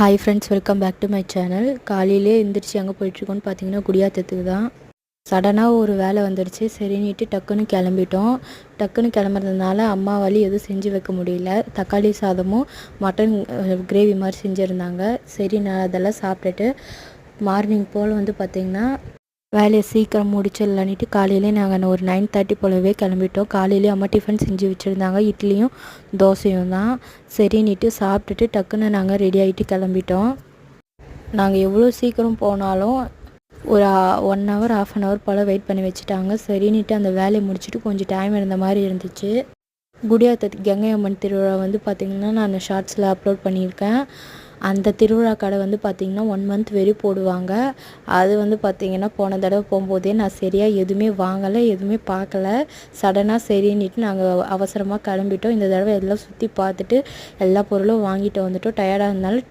Hi friends, welcome back to my channel. காலையிலே எந்திரிச்சு எங்கே போயிட்டுருக்கோன்னு பார்த்தீங்கன்னா குடியாத்தத்துக்கு தான். சடனாக ஒரு வேலை வந்துடுச்சு. சரின்னுட்டு டக்குன்னு கிளம்பிட்டோம். டக்குன்னு கிளம்புறதுனால அம்மாவால் எதுவும் செஞ்சு வைக்க முடியல. தக்காளி சாதமும் மட்டன் கிரேவி மாதிரி செஞ்சுருந்தாங்க. சரி, நான் அதெல்லாம் சாப்பிட்டுட்டு மார்னிங் போல் பார்த்திங்கன்னா வேலையை சீக்கிரம் முடிச்சிடலான்ட்டு காலையிலே நாங்கள் ஒரு 9:30 போலவே கிளம்பிட்டோம். காலையிலே அம்மா டிஃபன் செஞ்சு வச்சுருந்தாங்க, இட்லியும் தோசையும் தான். சரின்னுட்டு சாப்பிட்டுட்டு டக்குன்னு நாங்கள் ரெடி ஆகிட்டு கிளம்பிட்டோம். நாங்கள் எவ்வளோ சீக்கிரம் போனாலும் ஒரு 1 ஹவர் 1/2 ஹவர் போல் வெயிட் பண்ணி வச்சுட்டாங்க. சரின்னுட்டு அந்த வேலையை முடிச்சுட்டு கொஞ்சம் டைம் இருந்த மாதிரி இருந்துச்சு. குடியாத்தத்துக்கு கங்கை அம்மன் திருவிழா பார்த்திங்கன்னா நான் ஷார்ட்ஸில் அப்லோட் பண்ணியிருக்கேன். அந்த திருவிழா கடை பார்த்திங்கன்னா 1 மந்த் வரையும் போடுவாங்க. அது பார்த்திங்கன்னா போன தடவை போகும்போதே நான் சரியாக எதுவுமே வாங்கலை, எதுவுமே பார்க்கல. சடனாக சரின்னுட்டு நாங்கள் அவசரமாக கிளம்பிட்டோம். இந்த தடவை எல்லாம் சுற்றி பார்த்துட்டு எல்லா பொருளும் வாங்கிட்டு வந்துட்டோம். டயர்டாக இருந்தாலும்